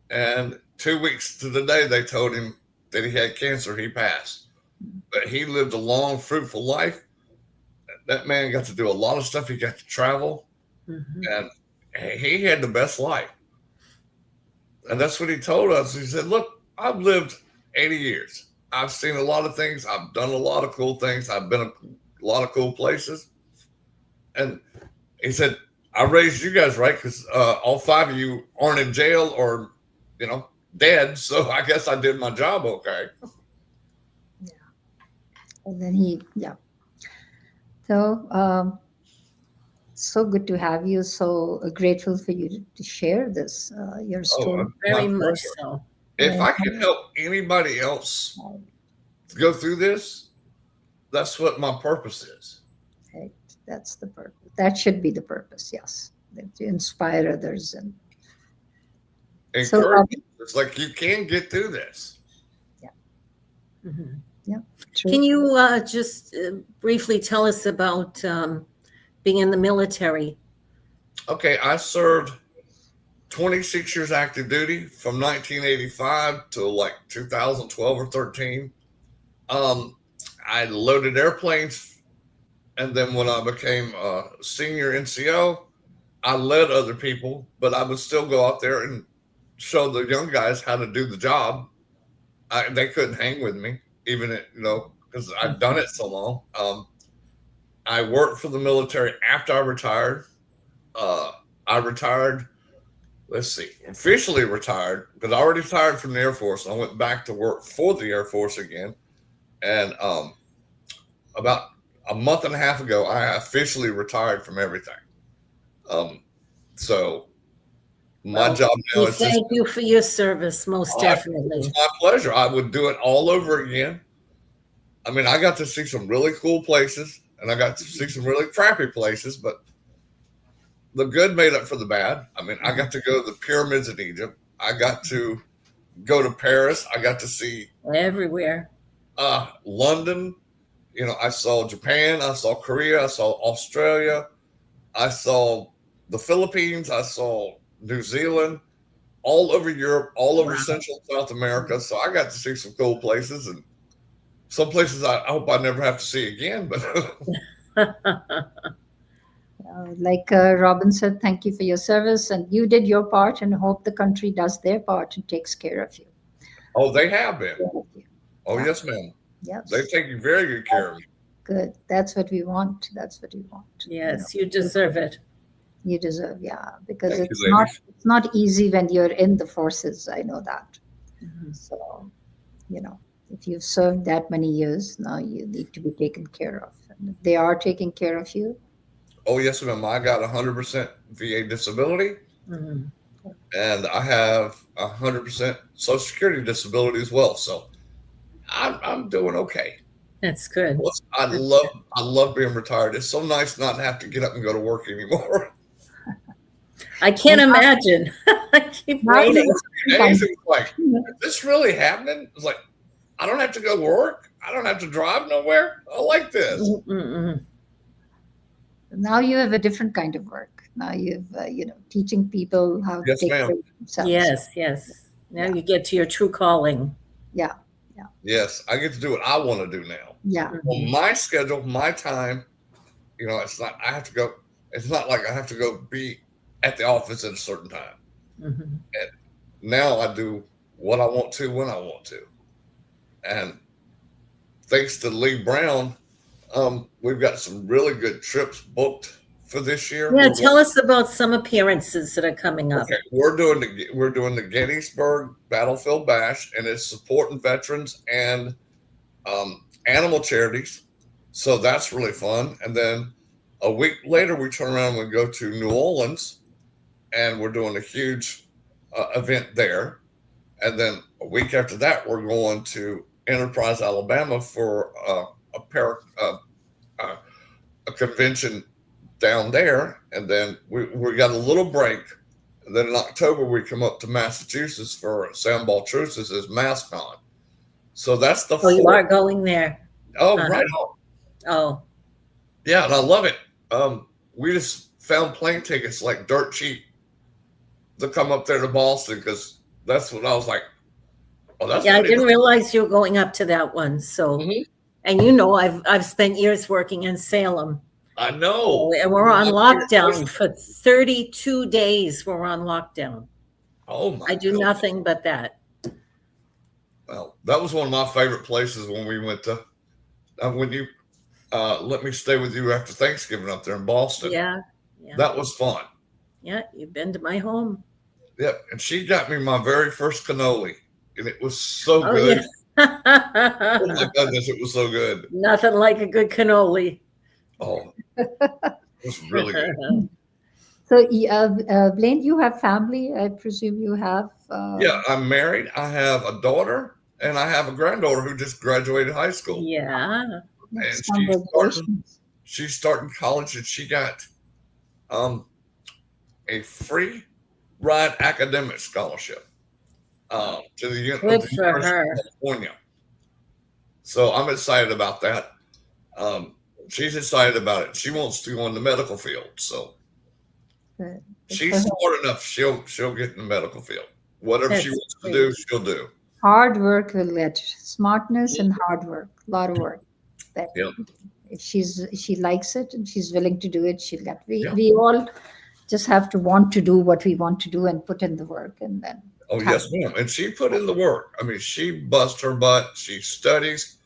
and 2 weeks to the day they told him that he had cancer. He passed. But he lived a long, fruitful life. That man got to do a lot of stuff. He got to travel, and he had the best life. And that's what he told us. He said, "Look, I've lived 80 years. I've seen a lot of things. I've done a lot of cool things. I've been a lot of cool places." And he said, "I raised you guys right, because all 5 of you aren't in jail or, dead. So I guess I did my job okay." Yeah. And then So, so good to have you. So grateful for you to share this, your story. Very My much pleasure. so. If I can help anybody else go through this, that's what my purpose is. Right. That's the purpose. That should be the purpose. Yes, to inspire others and Encourage. It's like you can get through this. Yeah. Mm-hmm. Yeah. True. Can you just briefly tell us about being in the military? Okay, I served 26 years active duty from 1985 to like 2012 or 13. I loaded airplanes, and then when I became a senior NCO, I led other people, but I would still go out there and show the young guys how to do the job. They couldn't hang with me, even because I'd done it so long. I worked for the military after I retired. I retired. Let's see, officially retired, because I already retired from the Air Force. I went back to work for the Air Force again. And about a month and a half ago, I officially retired from everything. So my job now is thank you for your service, most definitely. It's my pleasure. I would do it all over again. I mean, I got to see some really cool places, and I got to see some really crappy places, but the good made up for the bad. I mean, I got to go to the pyramids in Egypt. I got to go to Paris. I got to see everywhere. London. I saw Japan. I saw Korea. I saw Australia. I saw the Philippines. I saw New Zealand, all over Europe, all over Central and South America. So I got to see some cool places, and some places I hope I never have to see again. But like Robin said, thank you for your service, and you did your part, and hope the country does their part and takes care of you. Oh, they have been. Oh, yeah. Yes, ma'am. Yes. They take very good care of me. Good. That's what we want. That's what we want. Yes, you deserve it. You deserve, because Thank it's you, not easy when you're in the forces. I know that. So, if you've served that many years, now you need to be taken care of. And if they are taking care of you. Oh, yes, ma'am. I got 100% VA disability. and I have 100% Social Security disability as well. So I'm doing okay. That's good. Plus, I love being retired. It's so nice not to have to get up and go to work anymore. I can't imagine. I keep Now you waiting. have Days, time. it was like, is this really happening? It's like, I don't have to go work. I don't have to drive nowhere. I like this. Mm-mm. Now you have a different kind of work. Now you've, teaching people how to Yes, take ma'am. care of themselves. Yes, yes. Now Yeah. you get to your true calling. Yeah. Yes, I get to do what I want to do now. Yeah. On my schedule, my time, it's not, I have to go, it's not like I have to go be at the office at a certain time. Mhm. Now I do what I want to when I want to. And thanks to Lee Brown, we've got some really good trips booked for this year. Yeah, tell us about some appearances that are coming up. Okay, we're doing the Gettysburg Battlefield Bash, and it's supporting veterans and animal charities. So that's really fun. And then a week later, we turn around and we go to New Orleans, and we're doing a huge event there. And then a week after that, we're going to Enterprise, Alabama for a convention down there. And then we got a little break. And then in October, we come up to Massachusetts for Sam Baltrusis' MassCon. So that's the Oh, you fourth. are going there. Oh, Uh-huh. right on. Oh, Yeah, and I love it. We just found plane tickets like dirt cheap to come up there to Boston because that's what I was like. Oh, that's yeah, I pretty didn't nice. realize you were going up to that one. So, Mhm. and I've spent years working in Salem. I know. And we're on My lockdown favorite for 32 days. We're on lockdown. Oh my I do goodness. nothing but that. Well, that was one of my favorite places when we went to when you let me stay with you after Thanksgiving up there in Boston. Yeah. Yeah. That was fun. Yeah. You've been to my home. Yep. And she got me my very first cannoli, and it was so Oh, good. yeah. Oh my goodness, it was so good. Nothing like a good cannoli. Oh, it was really good. So, Blaine, you have family. I presume you have. Yeah, I'm married. I have a daughter, and I have a granddaughter who just graduated high school. Yeah. Yes, And congratulations. she's starting college, and she got a free ride academic scholarship to the Good University for of her. California. So I'm excited about that. She's excited about it. She wants to go in the medical field, so Good. she's smart enough. She'll get in the medical field. Whatever That's she wants to great. do, she'll do. Hard work will get smartness and hard work. A lot of work. But Yep. if she likes it and she's willing to do it, she'll get. Yeah. We all just have to want to do what we want to do and put in the work, and then. Oh yes, ma'am. And she put in the work. I mean, she busts her butt. She studies.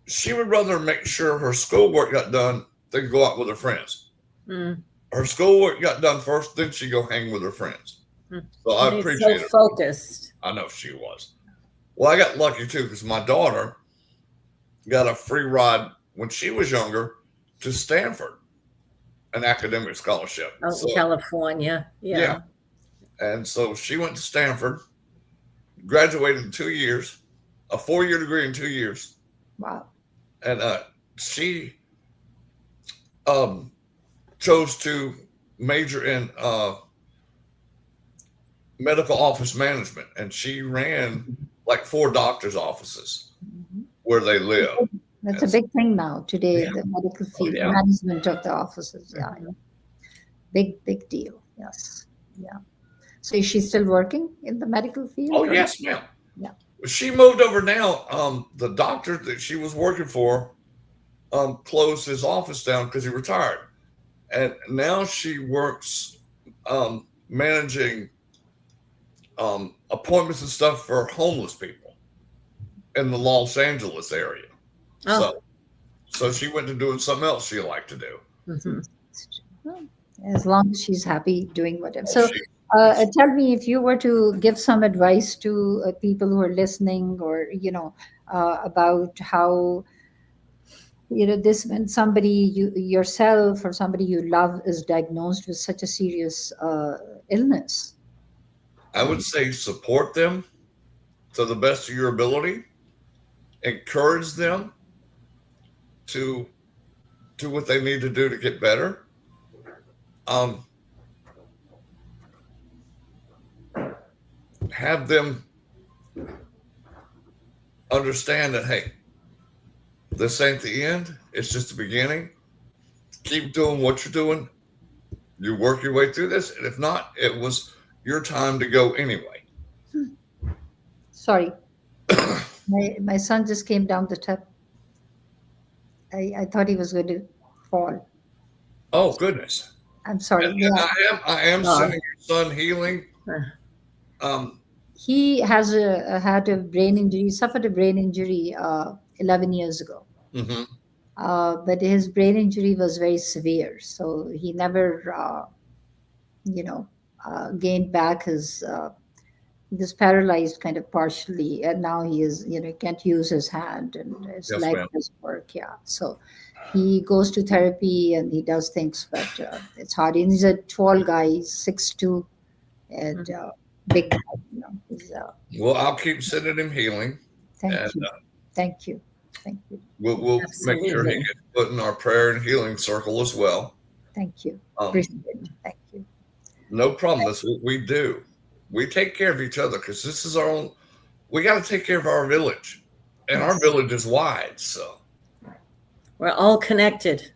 She would rather make sure her schoolwork got done than go out with her friends. Mm. Her schoolwork got done first, then she go hang with her friends. Hmm. So I She's appreciate so it. focused. I know she was. Well, I got lucky too because my daughter got a free ride when she was younger to Stanford, an academic scholarship. Out in California. Yeah. And so she went to Stanford, graduated in 2 years, a 4-year degree in 2 years. Wow. And she chose to major in medical office management, and she ran like 4 doctors' offices where they live. That's Yes. a big thing now today. Yeah. The medical field, yeah. management of the offices. Yeah, big deal. Yes, yeah. So is she still working in the medical field? Oh or- yes, ma'am. Yeah. She moved over now. The doctor that she was working for closed his office down because he retired, and now she works managing appointments and stuff for homeless people in the Los Angeles area. Oh. So she went to doing something else she liked to do. Mhm. As long as she's happy doing whatever. So She- tell me, if you were to give some advice to people who are listening, or about how this, when somebody yourself or somebody you love is diagnosed with such a serious illness, I would say support them to the best of your ability, encourage them to do what they need to do to get better. Um, have them understand that, hey, this ain't the end. It's just the beginning. Keep doing what you're doing. You work your way through this. And if not, it was your time to go anyway. Sorry, my son just came down the step. I thought he was going to fall. Oh, goodness. I'm sorry. And Yeah. I am sending your son healing. He has had a brain injury. He suffered a brain injury 11 years ago. Mm-hmm. But his brain injury was very severe, so he never, gained back his. He was paralyzed kind of partially, and now he is, he can't use his hand and his Yes, leg ma'am. doesn't work. Yeah, so he goes to therapy and he does things, but it's hard. And he's a tall guy, he's 6'2", and big guy. He's, Well, I'll keep sending him healing. thank And you, thank you, thank you, we'll make sure he Absolutely. gets put in our prayer and healing circle as well. thank you. Um, Appreciate it. Thank you. No problem. That's what we do. We take care of each other because this is our own. We got to take care of our village, and our Yes. village is wide. So We're all connected.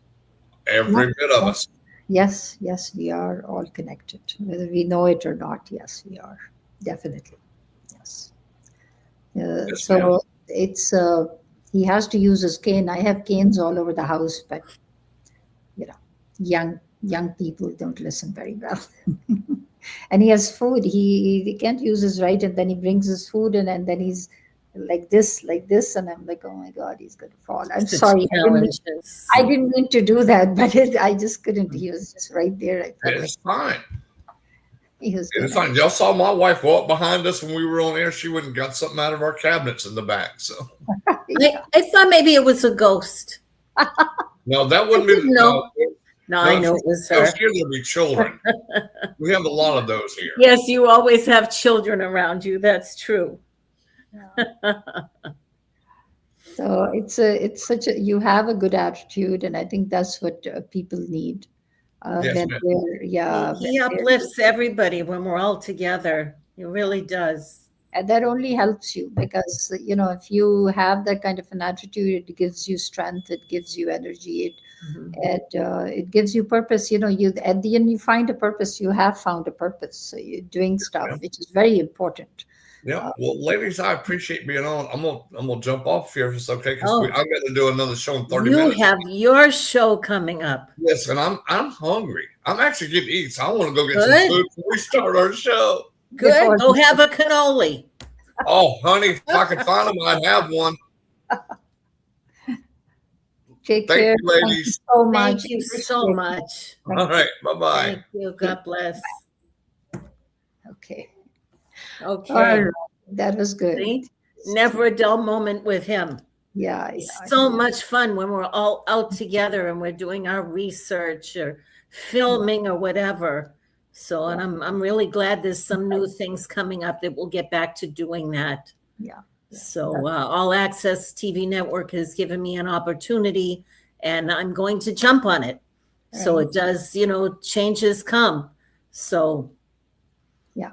every bit of us. Yes, yes, we are all connected, whether we know it or not. Yes, we are definitely. Yes. Yes, So ma'am. it's he has to use his cane. I have canes all over the house, but young people don't listen very well. And he has food. He can't use his right, and then he brings his food in, and then he's like this, and I'm like, oh my God, he's going to fall. I'm The sorry. challenges. I didn't mean to do that, but I just couldn't. He was just right there. I felt It's fine. he was It's gonna. fine. Y'all saw my wife go up behind us when we were on air. She went and got something out of our cabinets in the back. So I thought maybe it was a ghost. no, that wouldn't be. No. No, I if know we it was go her. here, there'll be children. We have a lot of those here. Yes, you always have children around you. That's true. So it's such a you have a good attitude, and I think that's what people need. Yes, When ma'am. they're yeah, He uplifts everybody when we're all together. He really does. and that only helps you because if you have that kind of an attitude, it gives you strength, it gives you energy, it gives you purpose. You at the end you find a purpose. You have found a purpose. So you're doing stuff Yeah. which is very important. Yeah. Well, ladies, I appreciate being on. I'm gonna jump off here if it's okay because Oh. I'm gonna do another show in 30 You minutes. have your show coming up. Yes, and I'm hungry. I'm actually getting to eat, so I want to go get Good. some food before we start our show. Good. Before- Go have a cannoli. Oh, honey, if I can find them, I'd have one. Take Thank care. you, ladies. So much. Thank you so much. All right, bye-bye. Thank you. God bless. Okay. Okay. All right. That was good. See? Never a dull moment with him. Yeah. So much fun when we're all out together and we're doing our research or filming or whatever. So, and I'm really glad there's some new things coming up that we'll get back to doing that. Yeah. So All Access TV Network has given me an opportunity and I'm going to jump on it. So Right. it does, changes come. So Yeah.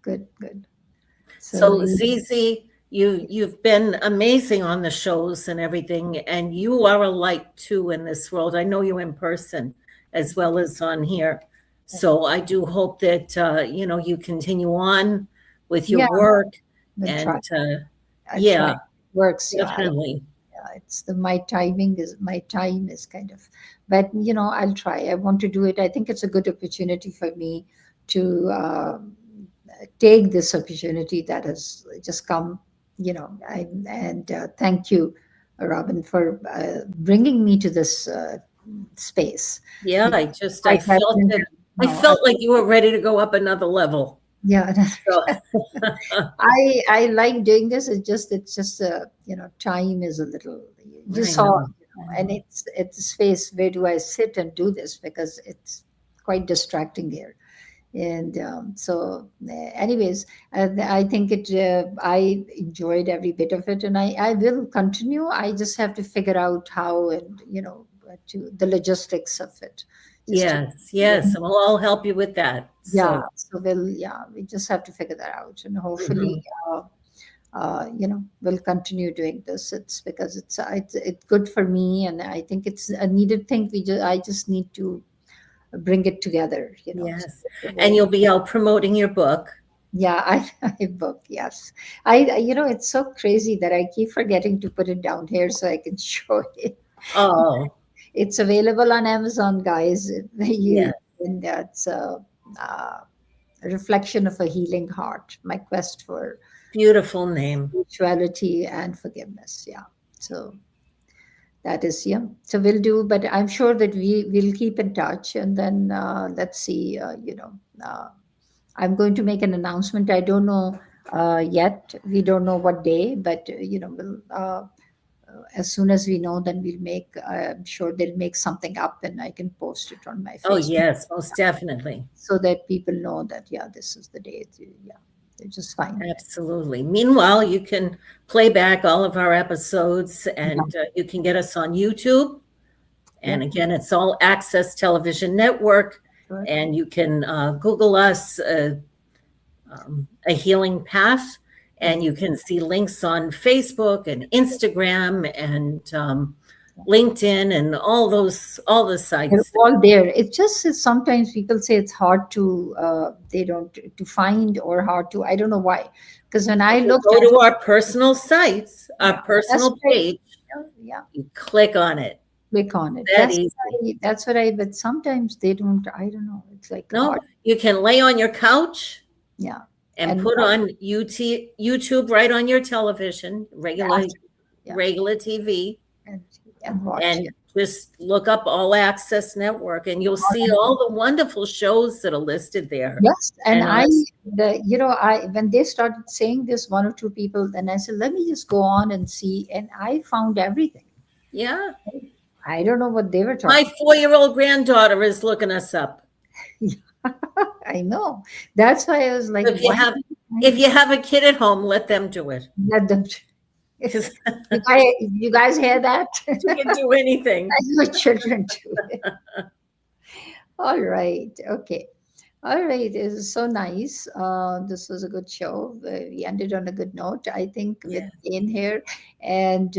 Good. So Zizi, you've been amazing on the shows and everything, and you are a light too in this world. I know you in person as well as on here. So I do hope that you continue on with your Yeah, work we'll and try. I yeah, try. Works. definitely. It's my time is kind of, but I'll try. I want to do it. I think it's a good opportunity for me to take this opportunity that has just come. And thank you, Robin, for bringing me to this space. Yeah, I I felt it. I felt like you were ready to go up another level. Yeah, So, I like doing this. It's just time is a little. You I saw, know. and it's a space. Where do I sit and do this? Because it's quite distracting here. And anyways, I think I enjoyed every bit of it, and I will continue. I just have to figure out how, and to the logistics of it. Just to, Yes, yes, and we'll all help you with that. yeah. So, So we just have to figure that out, and hopefully, mhm. we'll continue doing this. It's because it's good for me, and I think it's a needed thing. I just need to bring it together. So Yes, that the and whole, you'll be out promoting your book. yeah, I book, yes. It's so crazy that I keep forgetting to put it down here so I can show it. Oh, It's available on Amazon, guys. yeah, And that's a reflection of a healing heart. My quest for beautiful name. spirituality and forgiveness. Yeah. So that is, yeah. So we'll do, but I'm sure that we will keep in touch, and then let's see. I'm going to make an announcement. I don't know yet. We don't know what day, but we'll as soon as we know, then we'll make. I'm sure they'll make something up, and I can post it on my Oh, Facebook yes, most definitely. so that people know that this is the day. Yeah, they're just fine. Absolutely. Meanwhile, you can play back all of our episodes and Yeah, you can get us on YouTube. yeah, And again, it's All Access Television Network. sure. And you can Google us, A Healing Path, and you can see links on Facebook and Instagram and LinkedIn and all the They're sites. all there. It just is sometimes people say it's hard to they don't to find or hard to. I don't know why. Because when I You looked go at to our personal sites, our yeah, that's personal what I, page, yeah, you click on it. click on it. That easy. But sometimes they don't. I don't know. It's like No, hard. you can lay on your couch Yeah, and and put on YouTube right on your television, regular yeah, regular TV, and, and watch. Yeah. and just look up All Access Network, and you'll see all the wonderful shows that are listed there. Yes, and And us, I when they started saying this, one or two people, then I said, let me just go on and see, and I found everything. yeah. I don't know what they were My talking. 4-year-old granddaughter is looking us up. I know. That's why I was like, If you why have did if you have a kid at home, let them do it. let them? Because You guys hear that? you can do anything. Let your children do it. All right. Okay. All right. It was so nice. This was a good show. We ended on a good note, I think, with Yeah. Jane here, and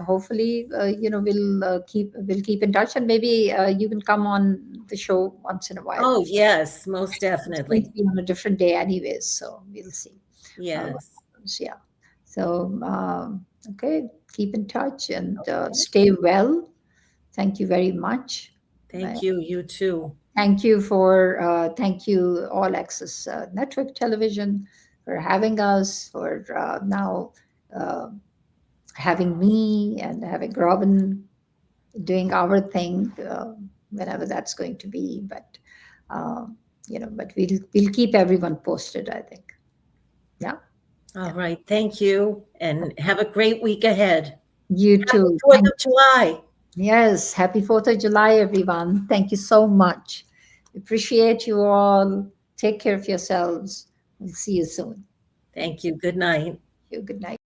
hopefully, we'll keep in touch, and maybe you can come on the show once in a while. Oh, yes, most It's going to definitely. be on a different day, anyways, so we'll see. What Yes. happens. Yeah. So okay, keep in touch and Okay. stay well. Thank you very much. Thank you. You too. Thank you, All Access Network Television, for having us, for now uh, having me and having Robin doing our thing, whenever that's going to be. But but we'll keep everyone posted, I think. Yeah. All right. Thank you. And have a great week ahead. You Happy too. 4th of July. Yes. Happy 4th of July, everyone. Thank you so much. Appreciate you all. Take care of yourselves. We'll see you soon. Thank you. Good night. Good night.